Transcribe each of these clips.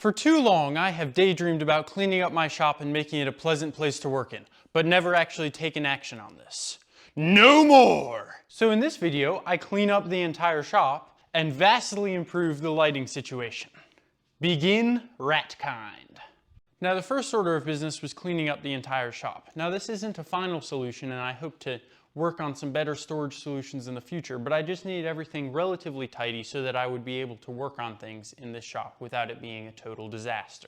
For too long, I have daydreamed about cleaning up my shop and making it a pleasant place to work in, but never actually taken action on this. No more! So in this video, I clean up the entire shop and vastly improve the lighting situation. Begin Ratkind. Now the first order of business was cleaning up the entire shop. Now this isn't a final solution and I hope to work on some better storage solutions in the future, but I just needed everything relatively tidy so that I would be able to work on things in this shop without it being a total disaster.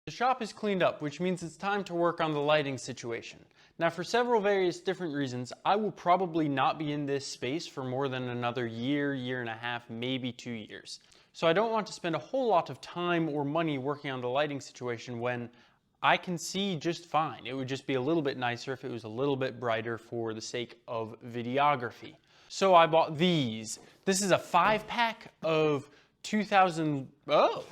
The shop is cleaned up, which means it's time to work on the lighting situation. Now for several various different reasons, I will probably not be in this space for more than another year, year and a half, maybe 2 years. So I don't want to spend a whole lot of time or money working on the lighting situation when I can see just fine. It would just be a little bit nicer if it was a little bit brighter for the sake of videography. So I bought these. This is a 5-pack of 2000, oh,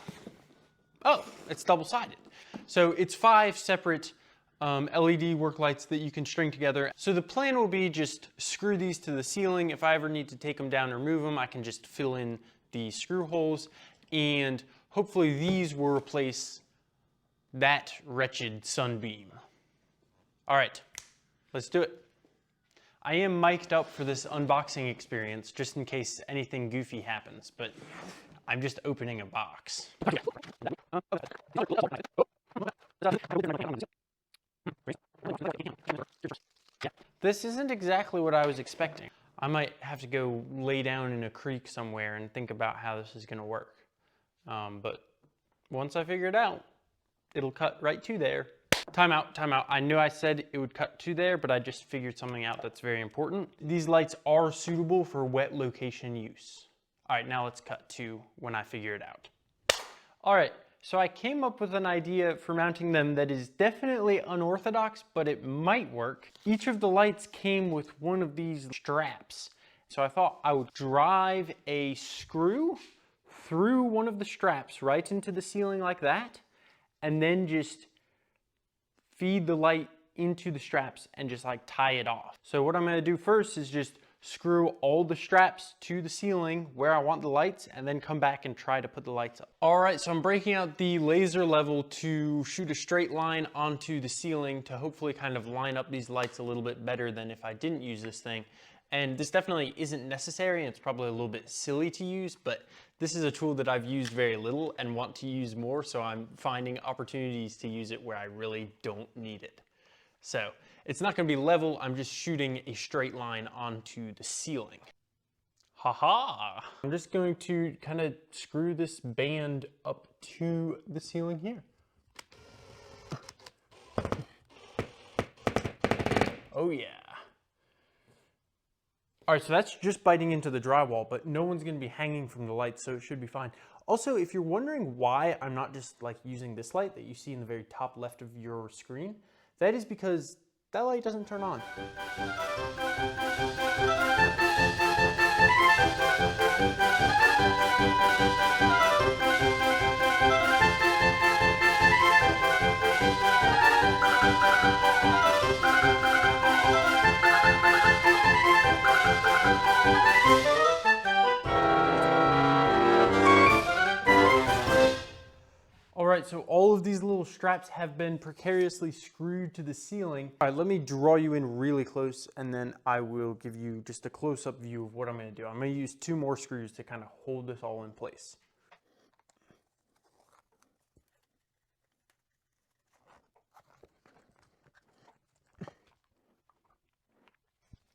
it's double-sided. So it's 5 separate LED work lights that you can string together. So the plan will be just screw these to the ceiling. If I ever need to take them down or move them, I can just fill in the screw holes, and hopefully these will replace that wretched sunbeam. All right, let's do it. I am mic'd up for this unboxing experience just in case anything goofy happens, but I'm just opening a box. This isn't exactly what I was expecting. I might have to go lay down in a creek somewhere and think about how this is gonna work. But once I figure it out, it'll cut right to there. Time out. I knew I said it would cut to there, but I just figured something out that's very important. These lights are suitable for wet location use. All right, now let's cut to when I figure it out. All right, so I came up with an idea for mounting them that is definitely unorthodox, but it might work. Each of the lights came with one of these straps. So I thought I would drive a screw through one of the straps right into the ceiling like that, and then just feed the light into the straps and just like tie it off. So what I'm gonna do first is just screw all the straps to the ceiling where I want the lights and then come back and try to put the lights up. All right, so I'm breaking out the laser level to shoot a straight line onto the ceiling to hopefully kind of line up these lights a little bit better than if I didn't use this thing. And this definitely isn't necessary, and it's probably a little bit silly to use, but this is a tool that I've used very little and want to use more, so I'm finding opportunities to use it where I really don't need it. So it's not going to be level, I'm just shooting a straight line onto the ceiling. Haha! I'm just going to kind of screw this band up to the ceiling here. Oh yeah. All right, so that's just biting into the drywall, but no one's gonna be hanging from the lights, so it should be fine. Also, if you're wondering why I'm not just like using this light that you see in the very top left of your screen, that is because that light doesn't turn on. All right, so all of these little straps have been precariously screwed to the ceiling. All right, let me draw you in really close and then I will give you just a close-up view of what I'm gonna do. I'm gonna use 2 more screws to kind of hold this all in place.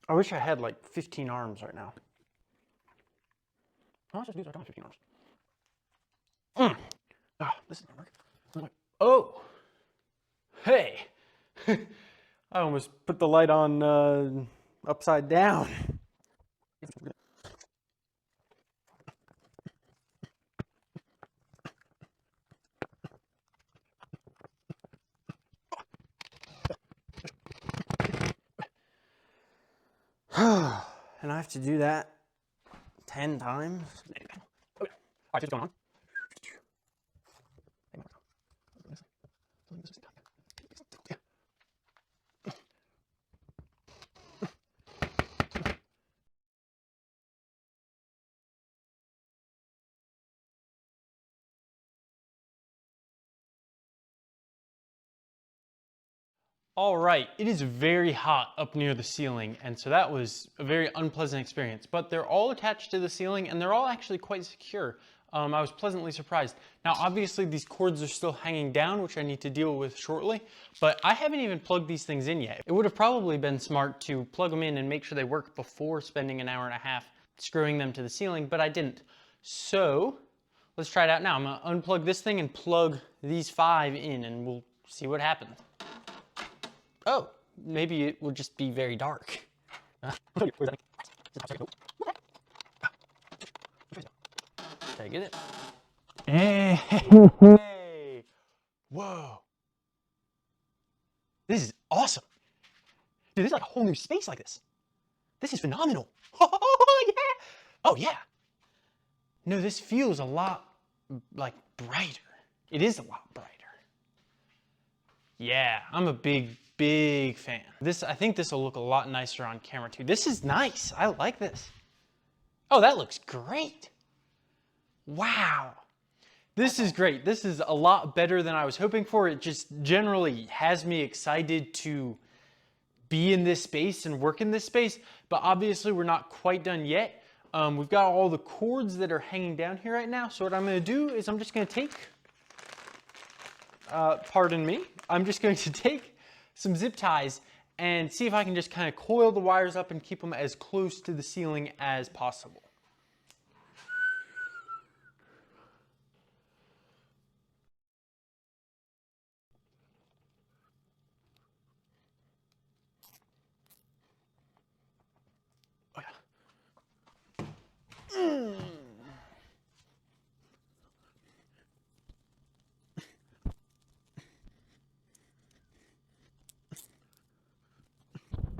I wish I had like 15 arms right now. How much does these are 15 arms? Ah, this is gonna work. Oh, hey, I almost put the light on upside down. And I have to do that 10 times. All right, what's going on? All right, it is very hot up near the ceiling, and so that was a very unpleasant experience, but they're all attached to the ceiling and they're all actually quite secure. I was pleasantly surprised. Now, obviously these cords are still hanging down, which I need to deal with shortly, but I haven't even plugged these things in yet. It would have probably been smart to plug them in and make sure they work before spending an hour and a half screwing them to the ceiling, but I didn't. So let's try it out now. I'm gonna unplug this thing and plug these 5 in and we'll see what happens. Oh, maybe it will just be very dark. Did I get it? Hey! Whoa! This is awesome! Dude, this is like a whole new space like this. This is phenomenal. Oh, yeah! Oh, yeah! No, this feels a lot, like, brighter. It is a lot brighter. Yeah, I'm a big fan. I think this will look a lot nicer on camera too. This is nice. I like this. Oh, that looks great. Wow. This is great. This is a lot better than I was hoping for. It just generally has me excited to be in this space and work in this space, but obviously we're not quite done yet. We've got all the cords that are hanging down here right now. So what I'm gonna do is I'm just gonna take, pardon me, I'm just going to take some zip ties and see if I can just kind of coil the wires up and keep them as close to the ceiling as possible. Oh, yeah.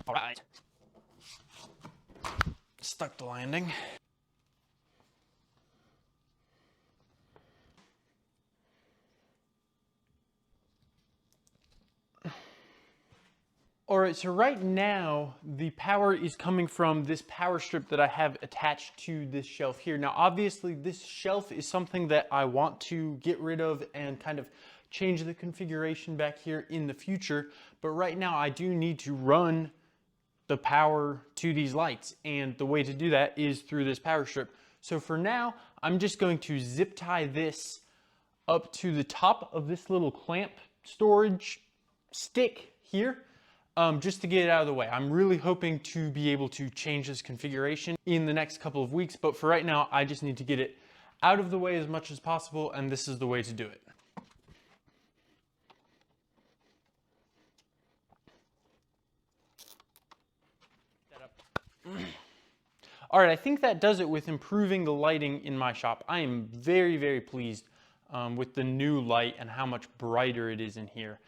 All right. Stuck the landing. All right, so right now the power is coming from this power strip that I have attached to this shelf here. Now, obviously this shelf is something that I want to get rid of and kind of change the configuration back here in the future. But right now I do need to run the power to these lights, and the way to do that is through this power strip. So for now, I'm just going to zip tie this up to the top of this little clamp storage stick here, just to get it out of the way. I'm really hoping to be able to change this configuration in the next couple of weeks, but for right now, I just need to get it out of the way as much as possible, and this is the way to do it. All right, I think that does it with improving the lighting in my shop. I am very pleased with the new light and how much brighter it is in here.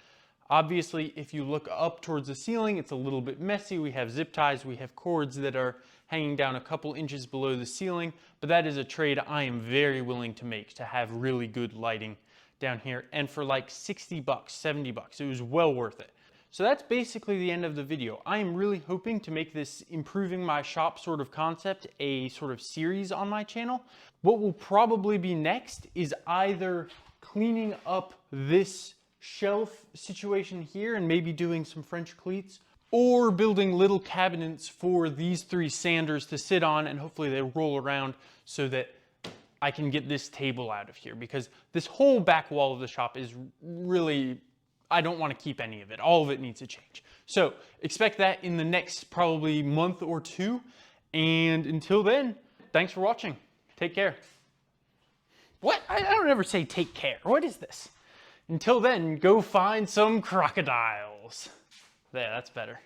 Obviously, if you look up towards the ceiling, it's a little bit messy. We have zip ties, we have cords that are hanging down a couple inches below the ceiling, but that is a trade I am very willing to make, to have really good lighting down here. And for like 60 bucks, 70 bucks, it was well worth it. So that's basically the end of the video. I am really hoping to make this improving my shop sort of concept a sort of series on my channel. What will probably be next is either cleaning up this shelf situation here and maybe doing some French cleats, or building little cabinets for these 3 sanders to sit on, and hopefully they roll around so that I can get this table out of here, because this whole back wall of the shop is really, I don't want to keep any of it. All of it needs to change. So expect that in the next probably month or 2. And until then, thanks for watching. Take care. What? I don't ever say take care. What is this? Until then, go find some crocodiles. There, that's better.